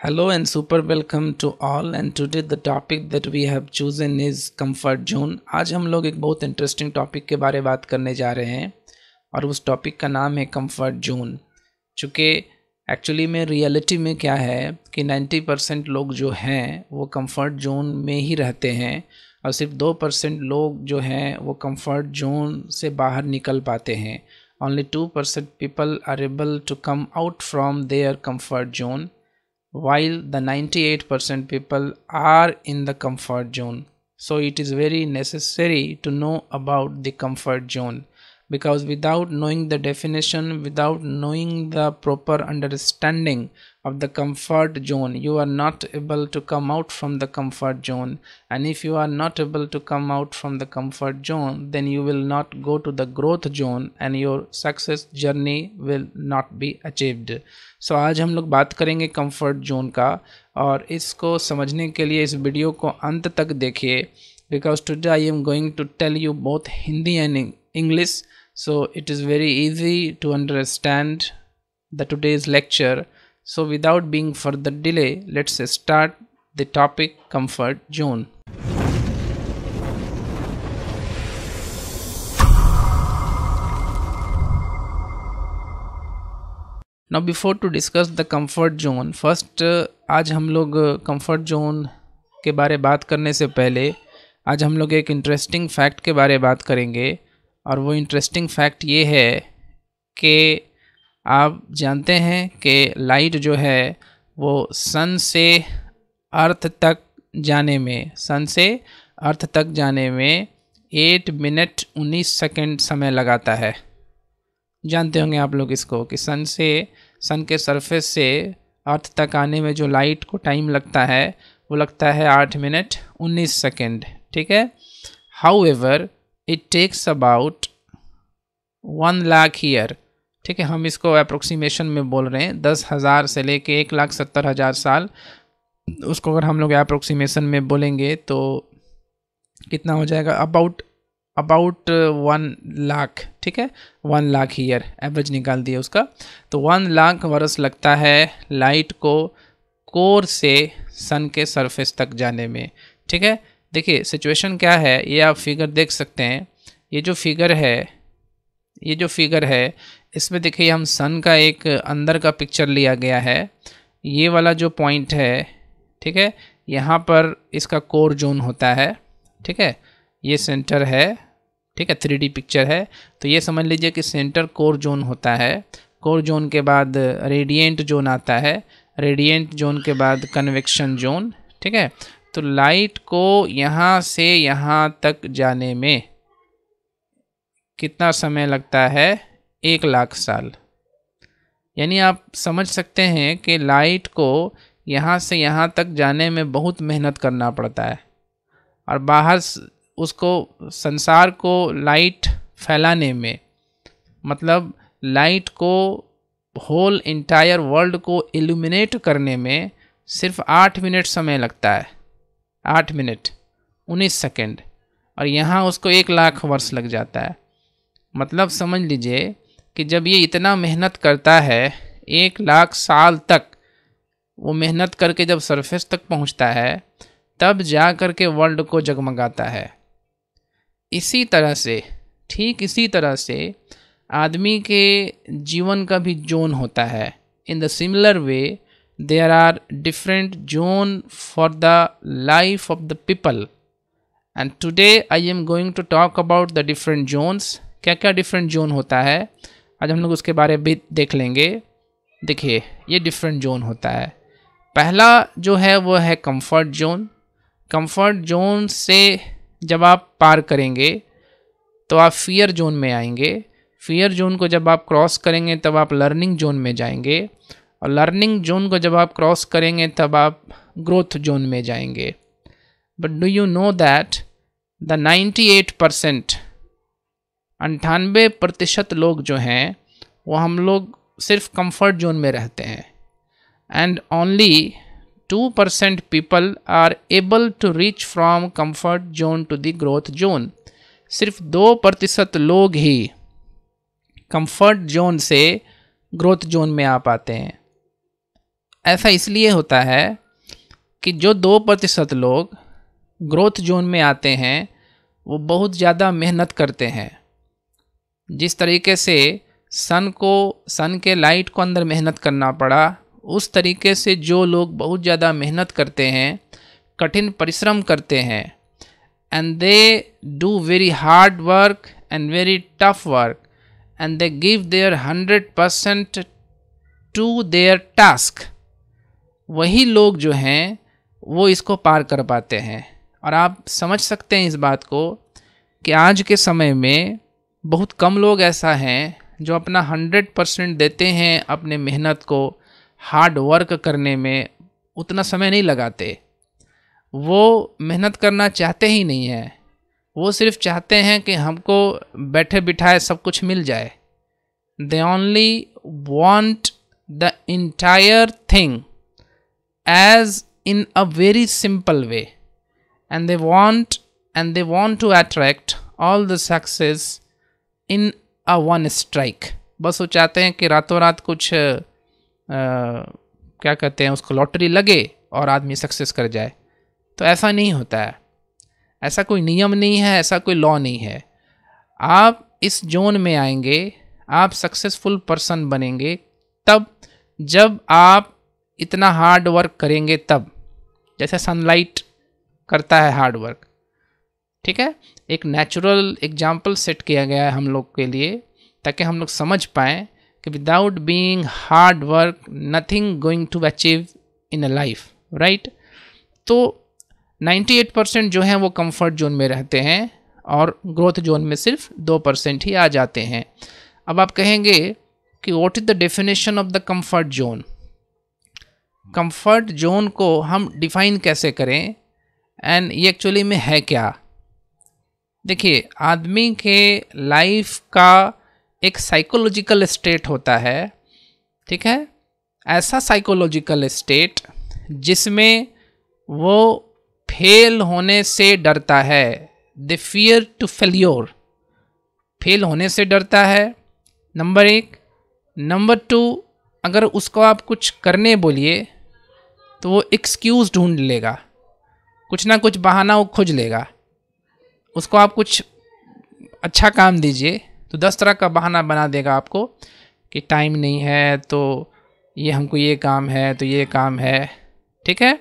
Hello and super welcome to all, and today the topic that we have chosen is comfort zone। आज हम लोग एक बहुत interesting topic के बारे में बात करने जा रहे हैं और उस टॉपिक का नाम है कंफर्ट जोन। चूँकि एक्चुअली में रियलिटी में क्या है कि 90% लोग जो हैं वो कंफर्ट जोन में ही रहते हैं और सिर्फ 2% लोग जो हैं वो कंफर्ट जोन से बाहर निकल पाते हैं। Only 2% people are able to come out from their comfort zone, while the 98% people are in the comfort zone. So it is very necessary to know about the comfort zone, because without knowing the definition, without knowing the proper understanding of the comfort zone, you are not able to come out from the comfort zone. And if you are not able to come out from the comfort zone, then you will not go to the growth zone and your success journey will not be achieved. So आज हम लोग बात करेंगे comfort zone का, और इसको समझने के लिए इस वीडियो को अंत तक देखिए, because today I am going to tell you both Hindi and English, so it is very easy to understand the today's lecture. So without being further delay, let's start the topic comfort zone. Now before to discuss the comfort zone, first आज हम लोग comfort zone के बारे बात करने से पहले आज हम लोग एक इंटरेस्टिंग फैक्ट के बारे बात करेंगे। और वो इंटरेस्टिंग फैक्ट ये है कि आप जानते हैं कि लाइट जो है वो सन से अर्थ तक जाने में 8 मिनट 19 सेकंड समय लगाता है। जानते होंगे आप लोग इसको कि सन के सरफेस से अर्थ तक आने में जो लाइट को टाइम लगता है वो लगता है 8 मिनट 19 सेकंड। ठीक है। However it takes about 1 lakh year. ठीक है, हम इसको अप्रोक्सीमेशन में बोल रहे हैं 10,000 से लेके 1,70,000 साल। उसको अगर हम लोग अप्रोक्सीमेशन में बोलेंगे तो कितना हो जाएगा, अबाउट 1 लाख। ठीक है, 1 लाख ईयर एवरेज निकाल दिए उसका। तो 1 लाख वर्ष लगता है लाइट को कोर से सन के सरफेस तक जाने में। ठीक है, देखिए सिचुएशन क्या है, ये आप फिगर देख सकते हैं। ये जो फिगर है इसमें देखिए हम सन का एक अंदर का पिक्चर लिया गया है। ये वाला जो पॉइंट है, ठीक है, यहाँ पर इसका कोर जोन होता है। ठीक है, ये सेंटर है। ठीक है, 3D पिक्चर है तो ये समझ लीजिए कि सेंटर कोर जोन होता है। कोर जोन के बाद रेडिएंट जोन आता है, रेडिएंट जोन के बाद कन्वेक्शन जोन। ठीक है, तो लाइट को यहाँ से यहाँ तक जाने में कितना समय लगता है, 1 लाख साल। यानी आप समझ सकते हैं कि लाइट को यहाँ से यहाँ तक जाने में बहुत मेहनत करना पड़ता है, और बाहर उसको संसार को लाइट फैलाने में, मतलब लाइट को होल इंटायर वर्ल्ड को इल्यूमिनेट करने में सिर्फ 8 मिनट समय लगता है, 8 मिनट 19 सेकंड, और यहाँ उसको 1 लाख वर्ष लग जाता है। मतलब समझ लीजिए कि जब ये इतना मेहनत करता है 1 लाख साल तक, वो मेहनत करके जब सरफेस तक पहुँचता है तब जा कर के वर्ल्ड को जगमगाता है। ठीक इसी तरह से आदमी के जीवन का भी जोन होता है। In the similar way there are different zone for the life of the people, and today I am going to talk about the different zones. क्या क्या डिफरेंट जोन होता है आज हम लोग उसके बारे में भी देख लेंगे। देखिए ये डिफरेंट जोन होता है। पहला जो है वो है कंफर्ट जोन। कंफर्ट जोन से जब आप पार करेंगे तो आप फियर जोन में आएंगे। फियर जोन को जब आप क्रॉस करेंगे तब आप लर्निंग जोन में जाएंगे, और लर्निंग जोन को जब आप क्रॉस करेंगे तब आप ग्रोथ जोन में जाएंगे। But do you know that the 98% लोग जो हैं वो हम लोग सिर्फ कंफर्ट जोन में रहते हैं, and only 2% people are able to reach from comfort zone to the growth zone. सिर्फ 2% लोग ही कंफर्ट जोन से ग्रोथ जोन में आ पाते हैं। ऐसा इसलिए होता है कि जो 2% लोग ग्रोथ जोन में आते हैं वो बहुत ज़्यादा मेहनत करते हैं। जिस तरीके से सन के लाइट को अंदर मेहनत करना पड़ा, उस तरीके से जो लोग बहुत ज़्यादा मेहनत करते हैं, कठिन परिश्रम करते हैं, and they do very hard work and very tough work and they give their 100% to their task, वही लोग जो हैं वो इसको पार कर पाते हैं। और आप समझ सकते हैं इस बात को कि आज के समय में बहुत कम लोग ऐसा हैं जो अपना 100% देते हैं अपने मेहनत को, हार्ड वर्क करने में उतना समय नहीं लगाते। वो मेहनत करना चाहते ही नहीं हैं, वो सिर्फ चाहते हैं कि हमको बैठे बिठाए सब कुछ मिल जाए। They only want the entire thing as in a very simple way, and they want to attract all the success in a one strike। बस वो चाहते हैं कि रातों रात कुछ क्या कहते हैं उसको, लॉटरी लगे और आदमी सक्सेस कर जाए। तो ऐसा नहीं होता है, ऐसा कोई नियम नहीं है, ऐसा कोई लॉ नहीं है। आप इस जोन में आएंगे, आप सक्सेसफुल पर्सन बनेंगे तब जब आप इतना हार्ड वर्क करेंगे, तब जैसे सनलाइट करता है हार्ड वर्क। ठीक है, एक नेचुरल एग्जाम्पल सेट किया गया है हम लोग के लिए ताकि हम लोग समझ पाएँ कि without being hard work nothing going to achieve in a life, right. तो 98% जो हैं वो कंफर्ट जोन में रहते हैं और ग्रोथ जोन में सिर्फ 2% ही आ जाते हैं। अब आप कहेंगे कि what is the definition of the comfort zone. Comfort zone को हम डिफाइन कैसे करें एंड ये एक्चुअली में है क्या। देखिए, आदमी के लाइफ का एक साइकोलॉजिकल स्टेट होता है, ठीक है, ऐसा साइकोलॉजिकल स्टेट जिसमें वो फेल होने से डरता है। The fear to failure, fail होने से डरता है, नंबर 1। नंबर 2, अगर उसको आप कुछ करने बोलिए तो वो एक्सक्यूज़ ढूंढ लेगा, कुछ ना कुछ बहाना वो खोज लेगा। उसको आप कुछ अच्छा काम दीजिए तो 10 तरह का बहाना बना देगा आपको कि टाइम नहीं है, तो ये हमको ये काम है, तो ये काम है। ठीक है।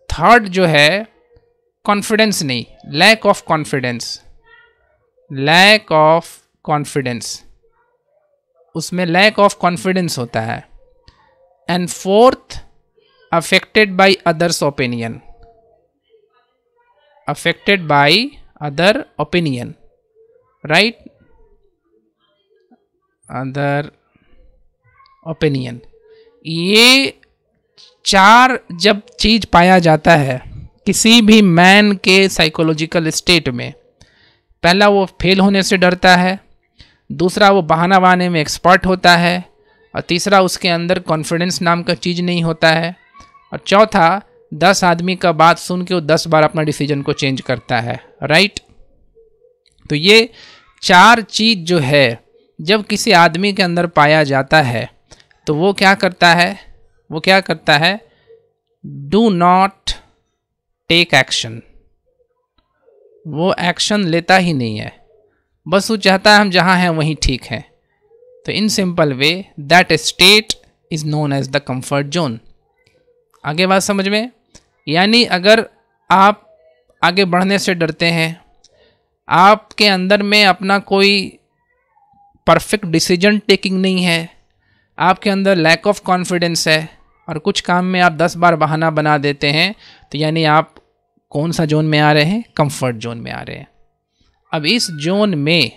थर्ड जो है कॉन्फिडेंस नहीं, lack of confidence, lack of confidence, उसमें लैक ऑफ कॉन्फिडेंस होता है। And fourth, affected by others opinion, affected by other opinion, right, other opinion. ये 4 जब चीज पाया जाता है किसी भी मैन के साइकोलॉजिकल स्टेट में, पहला वो फेल होने से डरता है, दूसरा वो बहाना बनाने में एक्सपर्ट होता है, और तीसरा उसके अंदर कॉन्फिडेंस नाम का चीज़ नहीं होता है, और चौथा 10 आदमी का बात सुन के वो 10 बार अपना डिसीजन को चेंज करता है, राइट। तो ये 4 चीज़ जो है जब किसी आदमी के अंदर पाया जाता है तो वो क्या करता है, वो क्या करता है, डू नॉट टेक एक्शन, वो एक्शन लेता ही नहीं है, बस वो चाहता है हम जहाँ हैं वहीं ठीक है। तो in simple way that state is known as the comfort zone. आगे बात समझ में, यानी अगर आप आगे बढ़ने से डरते हैं, आपके अंदर में अपना कोई परफेक्ट डिसीजन टेकिंग नहीं है, आपके अंदर लैक ऑफ कॉन्फिडेंस है, और कुछ काम में आप 10 बार बहाना बना देते हैं, तो यानी आप कौन सा जोन में आ रहे हैं, कंफर्ट जोन में आ रहे हैं। अब इस जोन में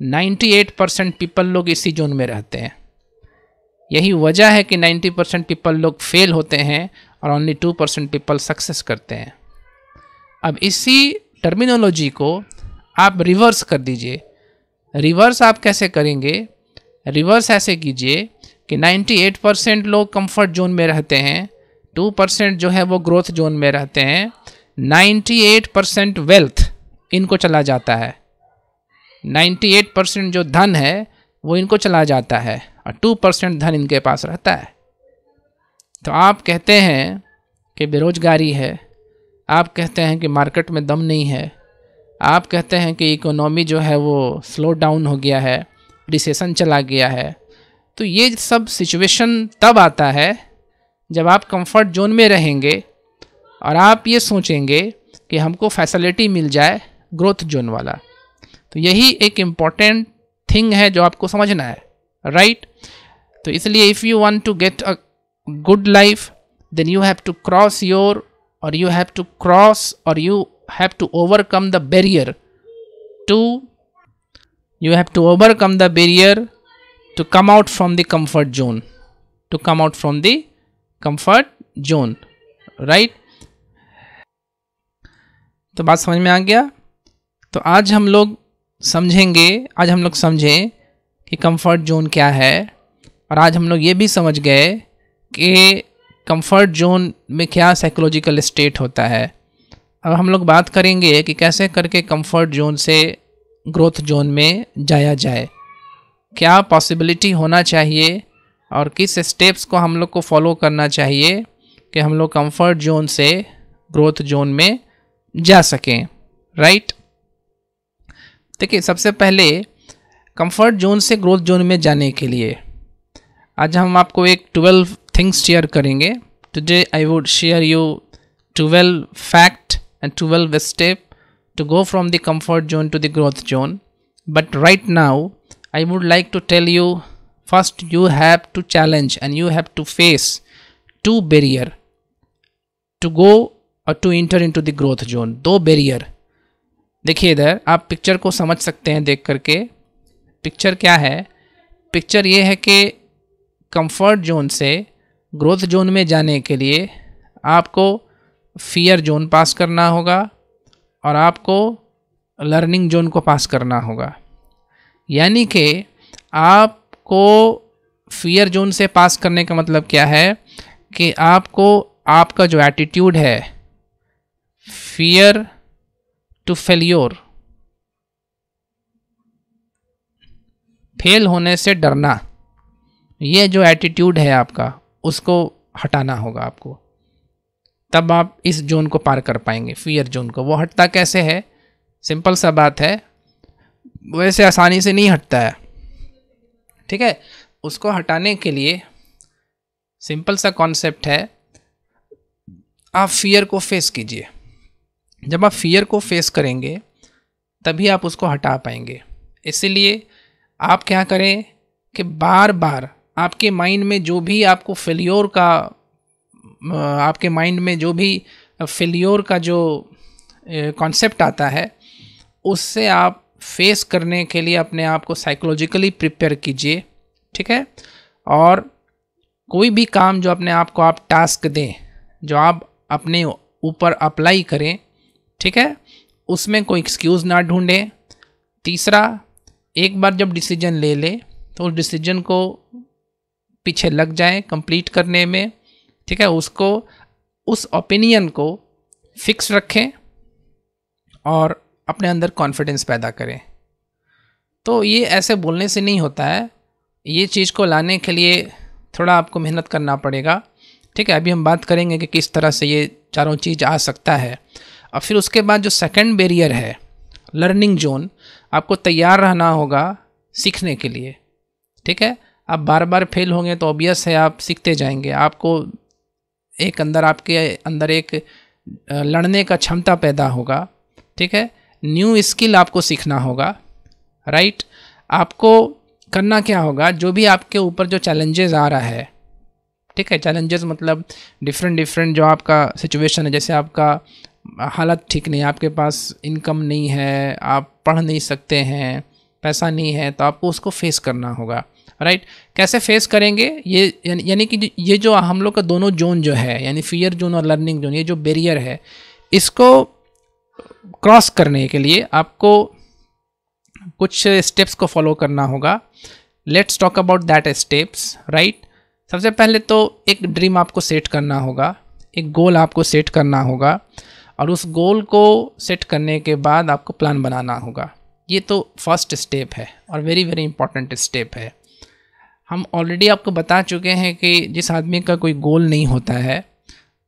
98% पीपल लोग इसी जोन में रहते हैं। यही वजह है कि 90% पीपल लोग फेल होते हैं और ओनली 2% पीपल सक्सेस करते हैं। अब इसी टर्मिनोलॉजी को आप रिवर्स कर दीजिए। रिवर्स आप कैसे करेंगे, रिवर्स ऐसे कीजिए कि 98% लोग कंफर्ट जोन में रहते हैं, 2% जो है वो ग्रोथ जोन में रहते हैं, 98% वेल्थ इनको चला जाता है, 98% जो धन है वो इनको चला जाता है, और 2% धन इनके पास रहता है। तो आप कहते हैं कि बेरोजगारी है, आप कहते हैं कि मार्केट में दम नहीं है, आप कहते हैं कि इकोनॉमी जो है वो स्लो डाउन हो गया है, रिसेशन चला गया है। तो ये सब सिचुएशन तब आता है जब आप कंफर्ट जोन में रहेंगे और आप ये सोचेंगे कि हमको फैसिलिटी मिल जाए ग्रोथ जोन वाला। तो यही एक इम्पॉर्टेंट थिंग है जो आपको समझना है, राइट। तो इसलिए if you want to get a good life then you have to cross your और you have to cross or you have to overcome the barrier to come out from the comfort zone, right? तो बात समझ में आ गया। तो आज हम लोग समझें कि कंफर्ट जोन क्या है, और आज हम लोग ये भी समझ गए कि कंफर्ट जोन में क्या साइकोलॉजिकल स्टेट होता है। अब हम लोग बात करेंगे कि कैसे करके कंफर्ट जोन से ग्रोथ जोन में जाया जाए, क्या पॉसिबिलिटी होना चाहिए और किस स्टेप्स को हम लोग को फॉलो करना चाहिए कि हम लोग कंफर्ट जोन से ग्रोथ जोन में जा सकें, राइट। देखिए, सबसे पहले कंफर्ट जोन से ग्रोथ जोन में जाने के लिए आज हम आपको एक 12 थिंग्स शेयर करेंगे। Today I would share you 12 fact and 12 step to go from the comfort zone to the growth zone. But right now I would like to tell you, first you have to challenge and you have to face 2 barrier to go or to enter into the growth zone. 2 barrier। देखिए, इधर आप picture को समझ सकते हैं देख करके। Picture क्या है? पिक्चर ये है कि कंफर्ट जोन से ग्रोथ जोन में जाने के लिए आपको फियर जोन पास करना होगा और आपको लर्निंग जोन को पास करना होगा। यानी कि आपको फियर जोन से पास करने का मतलब क्या है कि आपको आपका जो एटीट्यूड है, फियर टू फेल्योर, फेल होने से डरना, ये जो एटीट्यूड है आपका, उसको हटाना होगा आपको। तब आप इस जोन को पार कर पाएंगे, फियर जोन को। वो हटता कैसे है? सिंपल सा बात है, वैसे आसानी से नहीं हटता है, ठीक है। उसको हटाने के लिए सिंपल सा कॉन्सेप्ट है, आप फियर को फेस कीजिए। जब आप फियर को फेस करेंगे तभी आप उसको हटा पाएंगे। इसीलिए आप क्या करें कि बार बार आपके माइंड में जो भी आपको फेल्योर का जो कॉन्सेप्ट आता है, उससे आप फेस करने के लिए अपने आप को साइकोलॉजिकली प्रिपेयर कीजिए, ठीक है। और कोई भी काम जो अपने आप को आप टास्क दें, जो आप अपने ऊपर अप्लाई करें, ठीक है, उसमें कोई एक्सक्यूज़ ना ढूंढें। तीसरा, एक बार जब डिसीजन ले लें तो उस डिसीजन को पीछे लग जाएं कंप्लीट करने में, ठीक है। उसको, उस ओपिनियन को फिक्स रखें और अपने अंदर कॉन्फिडेंस पैदा करें। तो ये ऐसे बोलने से नहीं होता है, ये चीज़ को लाने के लिए थोड़ा आपको मेहनत करना पड़ेगा, ठीक है। अभी हम बात करेंगे कि किस तरह से ये चारों चीज़ आ सकता है। और फिर उसके बाद जो सेकंड बैरियर है, लर्निंग जोन, आपको तैयार रहना होगा सीखने के लिए, ठीक है। आप बार बार फेल होंगे तो ऑब्वियस है आप सीखते जाएंगे। आपको आपके अंदर एक लड़ने का क्षमता पैदा होगा, ठीक है। न्यू स्किल आपको सीखना होगा, राइट। आपको करना क्या होगा, जो भी आपके ऊपर जो चैलेंजेस आ रहा है, ठीक है। चैलेंजेस मतलब डिफरेंट जो आपका सिचुएशन है, जैसे आपका हालत ठीक नहीं है, आपके पास इनकम नहीं है, आप पढ़ नहीं सकते हैं, पैसा नहीं है, तो आपको उसको फेस करना होगा, राइट। कैसे फेस करेंगे ये, यानी कि ये जो हम लोग का दोनों जोन जो है, यानी फियर जोन और लर्निंग जोन, ये जो बैरियर है, इसको क्रॉस करने के लिए आपको कुछ स्टेप्स को फॉलो करना होगा। Let's talk about that steps, right. सबसे पहले तो एक ड्रीम आपको सेट करना होगा, एक गोल आपको सेट करना होगा, और उस गोल को सेट करने के बाद आपको प्लान बनाना होगा। ये तो फर्स्ट स्टेप है और वेरी वेरी इंपॉर्टेंट स्टेप है। हम ऑलरेडी आपको बता चुके हैं कि जिस आदमी का कोई गोल नहीं होता है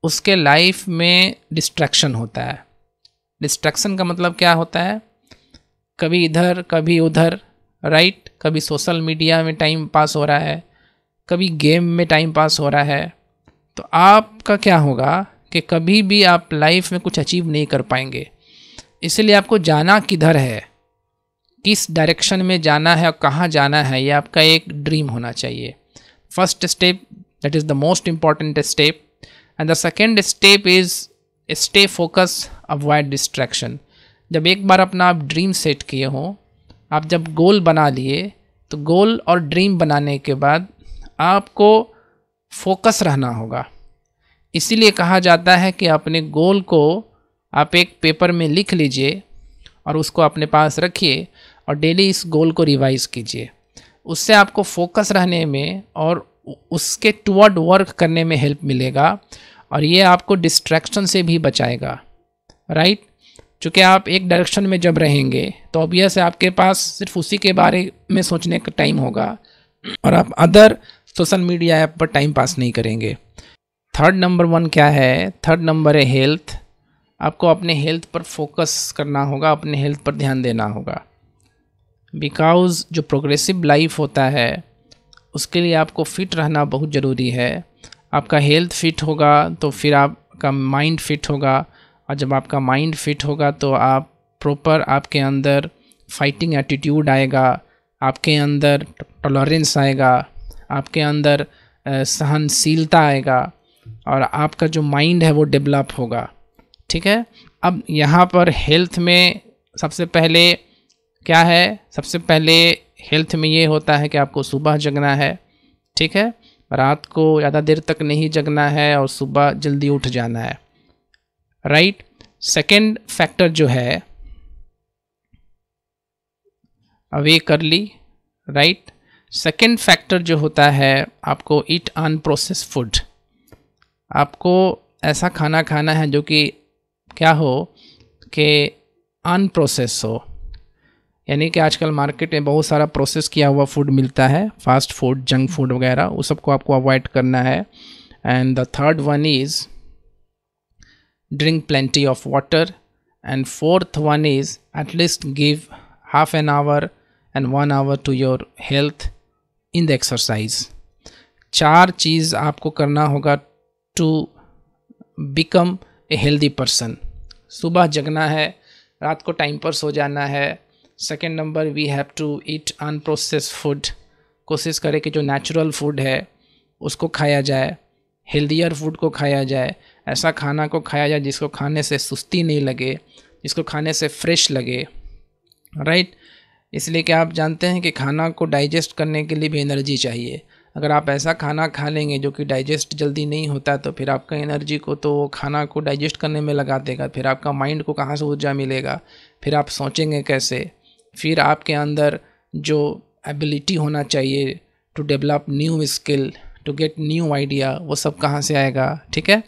उसके लाइफ में डिस्ट्रैक्शन होता है। डिस्ट्रैक्शन का मतलब क्या होता है? कभी इधर कभी उधर, राइट। कभी सोशल मीडिया में टाइम पास हो रहा है, कभी गेम में टाइम पास हो रहा है। तो आपका क्या होगा कि कभी भी आप लाइफ में कुछ अचीव नहीं कर पाएंगे। इसलिए आपको जाना किधर है, किस डायरेक्शन में जाना है और कहाँ जाना है, ये आपका एक ड्रीम होना चाहिए। First step, that is the most important step. And the second step is stay focus, avoid distraction. जब एक बार अपना आप ड्रीम सेट किए हों, आप जब गोल बना लिए, तो गोल और ड्रीम बनाने के बाद आपको फोकस रहना होगा। इसीलिए कहा जाता है कि अपने गोल को आप एक पेपर में लिख लीजिए और उसको अपने पास रखिए और डेली इस गोल को रिवाइज़ कीजिए। उससे आपको फोकस रहने में और उसके टुवर्ड वर्क करने में हेल्प मिलेगा और ये आपको डिस्ट्रैक्शन से भी बचाएगा, राइट। चूँकि आप एक डायरेक्शन में जब रहेंगे तो ऑब्वियस है आपके पास सिर्फ उसी के बारे में सोचने का टाइम होगा और आप अदर सोशल मीडिया ऐप पर टाइम पास नहीं करेंगे। थर्ड नंबर 1 क्या है? थर्ड नंबर है हेल्थ। आपको अपने हेल्थ पर फोकस करना होगा, अपने हेल्थ पर ध्यान देना होगा। बिकॉज़ जो प्रोग्रेसिव लाइफ होता है उसके लिए आपको फिट रहना बहुत ज़रूरी है। आपका हेल्थ फिट होगा तो फिर आपका माइंड फिट होगा और जब आपका माइंड फिट होगा तो आप प्रॉपर, आपके अंदर फाइटिंग एटीट्यूड आएगा, आपके अंदर टॉलरेंस आएगा, आपके अंदर सहनशीलता आएगा और आपका जो माइंड है वो डेवलप होगा, ठीक है। अब यहाँ पर हेल्थ में सबसे पहले क्या है? सबसे पहले हेल्थ में ये होता है कि आपको सुबह जगना है, ठीक है। रात को ज़्यादा देर तक नहीं जगना है और सुबह जल्दी उठ जाना है, राइट। सेकंड फैक्टर जो है अवे कर ली, राइट। सेकंड फैक्टर जो होता है आपको ईट अनप्रोसेस्ड फूड। आपको ऐसा खाना खाना है जो कि क्या हो कि अनप्रोसेस हो, यानी कि आजकल मार्केट में बहुत सारा प्रोसेस किया हुआ फूड मिलता है, फास्ट फूड, जंक फूड वगैरह, वो सबको आपको अवॉइड करना है। And the third one is drink plenty of water and fourth one is at least give half an hour and 1 hour to your health in the exercise. 4 चीज़ आपको करना होगा to become a healthy person. सुबह जगना है, रात को time पर सो जाना है। Second number, we have to eat unprocessed food. कोशिश करें कि जो नेचुरल फूड है उसको खाया जाए, हेल्दियर फूड को खाया जाए, ऐसा खाना को खाया जाए जिसको खाने से सुस्ती नहीं लगे, जिसको खाने से फ्रेश लगे, राइट। इसलिए कि आप जानते हैं कि खाना को डाइजेस्ट करने के लिए भी एनर्जी चाहिए। अगर आप ऐसा खाना खा लेंगे जो कि डाइजेस्ट जल्दी नहीं होता तो फिर आपका एनर्जी को तो खाना को डाइजेस्ट करने में लगा देगा, फिर आपका माइंड को कहाँ से ऊर्जा मिलेगा, फिर आप सोचेंगे कैसे, फिर आपके अंदर जो एबिलिटी होना चाहिए to develop new skill, to get new idea, वो सब कहाँ से आएगा, ठीक है।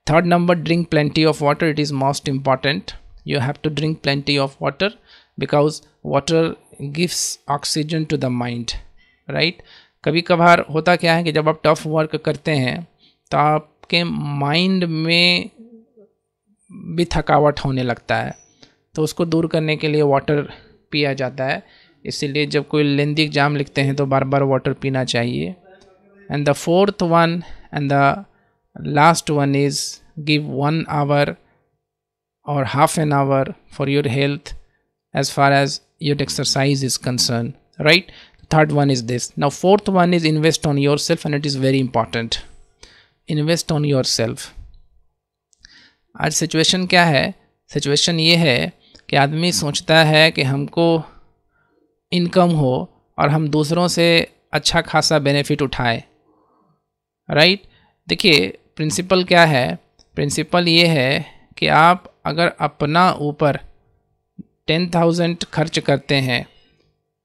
Third number, drink plenty of water. It is most important. You have to drink plenty of water because water gives oxygen to the mind, right. कभी कभार होता क्या है कि जब आप टफ वर्क करते हैं तो आपके माइंड में भी थकावट होने लगता है, तो उसको दूर करने के लिए वाटर पिया जाता है। इसीलिए जब कोई लेंदी एग्जाम लिखते हैं तो बार बार वाटर पीना चाहिए। And the fourth one and the last one is give 1 hour और half an hour for your health as far as your exercise is concerned, right. Third one is this. Now fourth one is invest on yourself and it is very important. Invest on yourself. आज situation क्या है? Situation ये है कि आदमी सोचता है कि हमको इनकम हो और हम दूसरों से अच्छा खासा बेनिफिट उठाए, राइट। देखिए प्रिंसिपल क्या है? प्रिंसिपल ये है कि आप अगर अपना ऊपर 10,000 खर्च करते हैं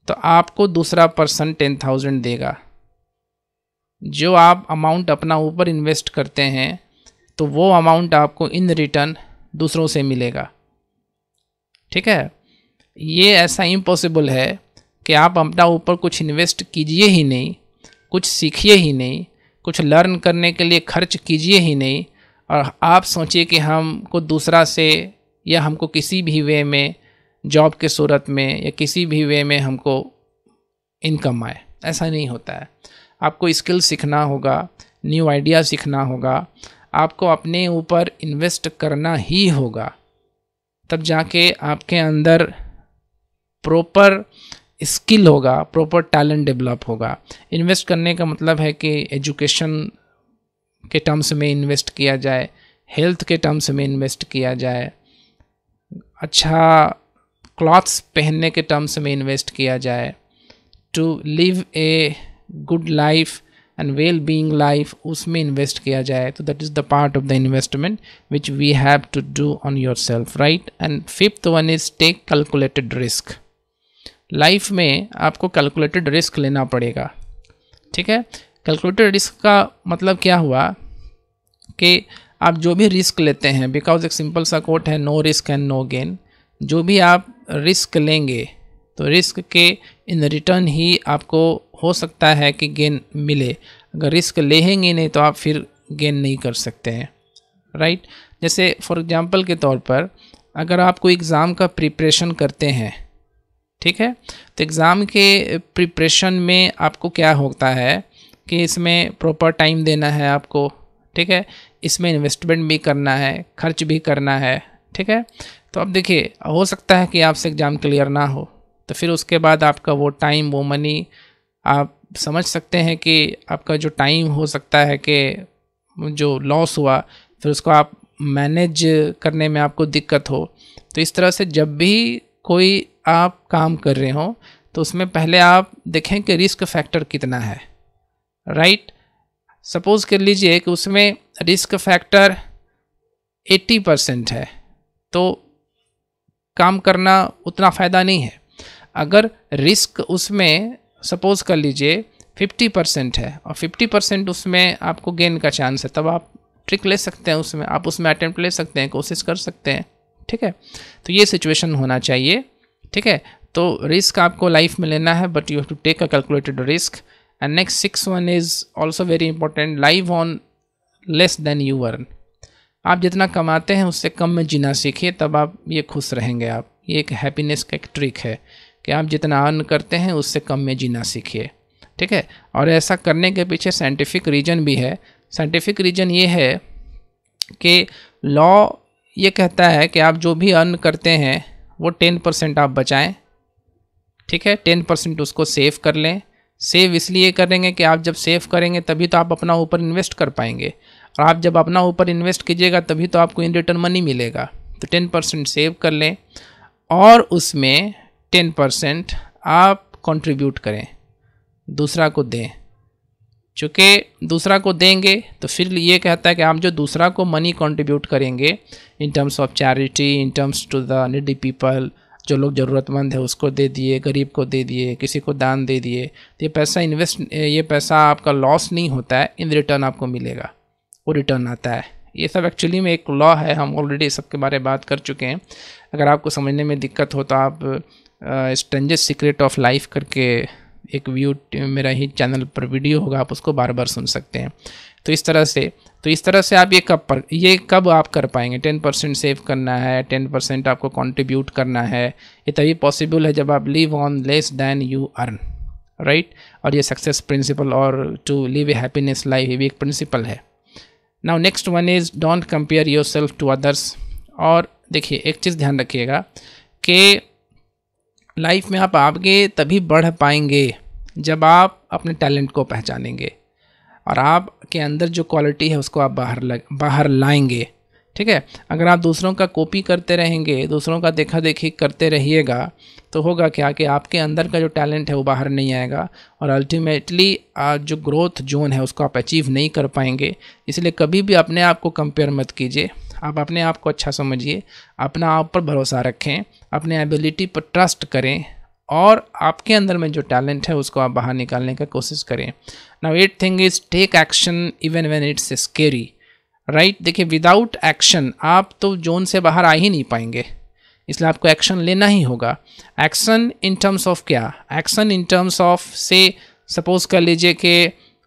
तो आपको दूसरा पर्सन 10,000 देगा। जो आप अमाउंट अपना ऊपर इन्वेस्ट करते हैं तो वो अमाउंट आपको इन रिटर्न दूसरों से मिलेगा, ठीक है। ये ऐसा इम्पॉसिबल है कि आप अपना ऊपर कुछ इन्वेस्ट कीजिए ही नहीं, कुछ सीखिए ही नहीं, कुछ लर्न करने के लिए खर्च कीजिए ही नहीं, और आप सोचिए कि हमको दूसरा से या हमको किसी भी वे में जॉब के सूरत में या किसी भी वे में हमको इनकम आए। ऐसा नहीं होता है। आपको स्किल सीखना होगा, न्यू आइडिया सीखना होगा, आपको अपने ऊपर इन्वेस्ट करना ही होगा, तब जाके आपके अंदर प्रॉपर स्किल होगा, प्रॉपर टैलेंट डेवलप होगा। इन्वेस्ट करने का मतलब है कि एजुकेशन के टर्म्स में इन्वेस्ट किया जाए, हेल्थ के टर्म्स में इन्वेस्ट किया जाए, अच्छा क्लॉथ्स पहनने के टर्म्स में इन्वेस्ट किया जाए, to live a good life and well being life, उसमें इन्वेस्ट किया जाए। तो that is the part of the investment which we have to do on your self, right. And fifth one is take calculated risk. Life में आपको calculated risk लेना पड़ेगा, ठीक है। कैलकुलेटेड रिस्क का मतलब क्या हुआ कि आप जो भी रिस्क लेते हैं, बिकॉज एक सिंपल सा कोट है, no risk and no gain. जो भी आप रिस्क लेंगे तो रिस्क के इन रिटर्न ही आपको हो सकता है कि गेन मिले। अगर रिस्क लेंगे नहीं तो आप फिर गेन नहीं कर सकते हैं, राइट। जैसे फॉर एग्जांपल के तौर पर अगर आप कोई एग्ज़ाम का प्रिपरेशन करते हैं, ठीक है, तो एग्ज़ाम के प्रिपरेशन में आपको क्या होता है कि इसमें प्रॉपर टाइम देना है आपको, ठीक है, इसमें इन्वेस्टमेंट भी करना है, खर्च भी करना है, ठीक है। तो अब देखिए, हो सकता है कि आपसे एग्ज़ाम क्लियर ना हो, तो फिर उसके बाद आपका वो टाइम, वो मनी, आप समझ सकते हैं कि आपका जो टाइम हो सकता है कि जो लॉस हुआ, फिर उसको आप मैनेज करने में आपको दिक्कत हो। तो इस तरह से जब भी कोई आप काम कर रहे हो तो उसमें पहले आप देखें कि रिस्क फैक्टर कितना है, राइट। सपोज़ कर लीजिए कि उसमें रिस्क फैक्टर 80% है, तो काम करना उतना फ़ायदा नहीं है। अगर रिस्क उसमें सपोज़ कर लीजिए 50% है और 50% उसमें आपको गेन का चांस है, तब आप ट्रिक ले सकते हैं, उसमें आप उसमें अटेम्प्ट ले सकते हैं, कोशिश कर सकते हैं, ठीक है। तो ये सिचुएशन होना चाहिए, ठीक है। तो रिस्क आपको लाइफ में लेना है, but you have to take a calculated risk. And next 6 one is also very important, live on less than you earn. आप जितना कमाते हैं उससे कम में जीना सीखिए, तब आप ये खुश रहेंगे। आप ये एक हैप्पीनेस का एक ट्रिक है कि आप जितना अर्न करते हैं उससे कम में जीना सीखिए, ठीक है। और ऐसा करने के पीछे साइंटिफिक रीज़न भी है। साइंटिफिक रीज़न ये है कि लॉ ये कहता है कि आप जो भी अर्न करते हैं वो 10% आप बचाएं, ठीक है, 10% उसको सेव कर लें। सेव इसलिए करेंगे कि आप जब सेव करेंगे तभी तो आप अपना ऊपर इन्वेस्ट कर पाएंगे, और आप जब अपना ऊपर इन्वेस्ट कीजिएगा तभी तो आपको इन रिटर्न मनी मिलेगा। तो 10% सेव कर लें और उसमें 10% आप कंट्रीब्यूट करें, दूसरा को दें। चूँकि दूसरा को देंगे तो फिर ये कहता है कि आप जो दूसरा को मनी कंट्रीब्यूट करेंगे in terms of charity, in terms to the needy people, जो लोग ज़रूरतमंद है उसको दे दिए, गरीब को दे दिए, किसी को दान दे दिए, तो ये पैसा आपका लॉस नहीं होता है, इन रिटर्न आपको मिलेगा, वो रिटर्न आता है। ये सब एक्चुअली में एक लॉ है, हम ऑलरेडी सबके बारे में बात कर चुके हैं। अगर आपको समझने में दिक्कत हो तो आप स्ट्रेंजेस्ट सीक्रेट ऑफ लाइफ करके एक मेरा ही चैनल पर वीडियो होगा, आप उसको बार बार सुन सकते हैं। तो इस तरह से आप ये कब आप कर पाएंगे? 10% सेव करना है, 10% आपको कंट्रीब्यूट करना है, ये तभी पॉसिबल है जब आप live on less than you earn, right. और ये सक्सेस प्रिंसिपल और to live a happiness life, ये भी एक प्रिंसिपल है। Now next one is don't compare your self to others. और देखिए, एक चीज़ ध्यान रखिएगा कि लाइफ में आप आगे तभी बढ़ पाएंगे जब आप अपने टैलेंट को पहचानेंगे और आपके अंदर जो क्वालिटी है उसको आप बाहर लाएंगे, ठीक है। अगर आप दूसरों का कॉपी करते रहेंगे, दूसरों का देखा देखी करते रहिएगा, तो होगा क्या कि आपके अंदर का जो टैलेंट है वो बाहर नहीं आएगा और अल्टीमेटली जो ग्रोथ जोन है उसको आप अचीव नहीं कर पाएंगे। इसलिए कभी भी अपने आप को कंपेयर मत कीजिए, आप अपने आप को अच्छा समझिए, अपना आप पर भरोसा रखें, अपने एबिलिटी पर ट्रस्ट करें और आपके अंदर में जो टैलेंट है उसको आप बाहर निकालने का कोशिश करें। Now 8th thing is take action even when it's scary, right. देखिए, विदाउट एक्शन आप तो जोन से बाहर आ ही नहीं पाएंगे, इसलिए आपको एक्शन लेना ही होगा। एक्शन इन टर्म्स ऑफ क्या? एक्शन इन टर्म्स ऑफ से सपोज कर लीजिए कि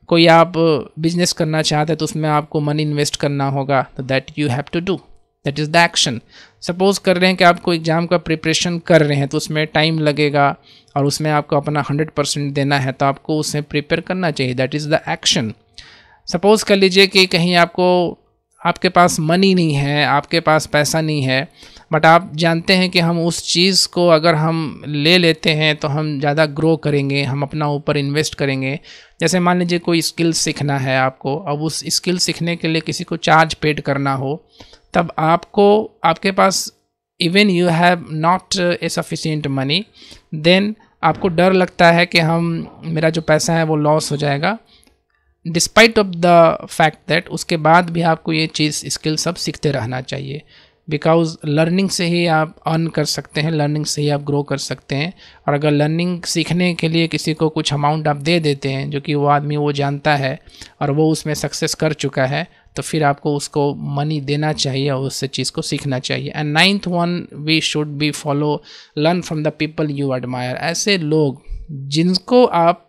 कोई आप बिजनेस करना चाहते हैं तो उसमें आपको मनी इन्वेस्ट करना होगा, तो that you have to do, that is the action. Suppose कर रहे हैं कि आपको एग्ज़ाम का प्रिपरेशन कर रहे हैं तो उसमें टाइम लगेगा और उसमें आपको अपना 100% देना है, तो आपको उसमें प्रिपेयर करना चाहिए, that is the action. Suppose कर लीजिए कि कहीं आपके पास मनी नहीं है, आपके पास पैसा नहीं है, बट आप जानते हैं कि हम उस चीज़ को अगर हम ले लेते हैं तो हम ज़्यादा ग्रो करेंगे, हम अपना ऊपर इन्वेस्ट करेंगे। जैसे मान लीजिए कोई स्किल सीखना है आपको, अब उस स्किल सीखने के लिए किसी को चार्ज पेड करना हो, तब आपके पास even you have not a sufficient money, then आपको डर लगता है कि मेरा जो पैसा है वो लॉस हो जाएगा, despite of the fact that उसके बाद भी आपको ये चीज़ स्किल सब सीखते रहना चाहिए, बिकॉज़ लर्निंग से ही आप अर्न कर सकते हैं, लर्निंग से ही आप ग्रो कर सकते हैं। और अगर लर्निंग सीखने के लिए किसी को कुछ अमाउंट आप दे देते हैं जो कि वो आदमी वो जानता है और वो उसमें सक्सेस कर चुका है, तो फिर आपको उसको मनी देना चाहिए और उससे चीज़ को सीखना चाहिए। And 9th one, we should be follow learn from the people you admire. ऐसे लोग जिनको आप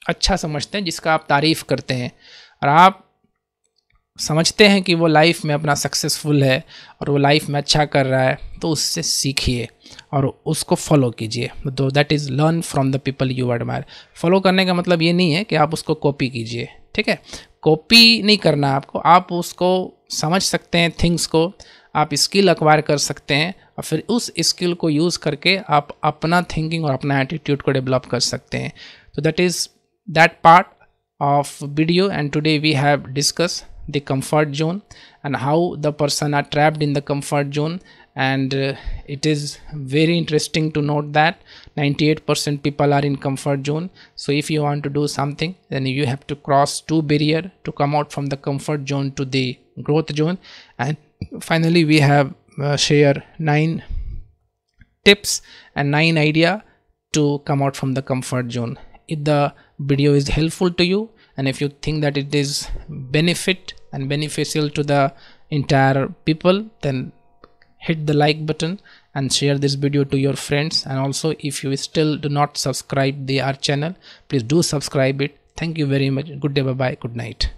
अच्छा समझते हैं, जिसका आप तारीफ़ करते हैं और आप समझते हैं कि वो लाइफ में अपना सक्सेसफुल है और वो लाइफ में अच्छा कर रहा है, तो उससे सीखिए और उसको फॉलो कीजिए। तो that is learn from the people you admire. Follow करने का मतलब ये नहीं है कि आप उसको कॉपी कीजिए, ठीक है, कॉपी नहीं करना आपको, आप उसको समझ सकते हैं, थिंग्स को आप स्किल एक्वायर कर सकते हैं और फिर उस स्किल को यूज़ करके आप अपना थिंकिंग और अपना एटीट्यूड को डेवलप कर सकते हैं। तो that is that part of video, and today we have discussed the comfort zone and how the person are trapped in the comfort zone. And it is very interesting to note that 98% people are in comfort zone. So if you want to do something, then you have to cross 2 barriers to come out from the comfort zone to the growth zone. And finally we have share 9 tips and 9 idea to come out from the comfort zone. If the video is helpful to you and if you think that it is benefit and beneficial to the entire people, then hit the like button and share this video to your friends. And also if you still do not subscribe our channel, please do subscribe it. Thank you very much. Good day, bye bye, good night.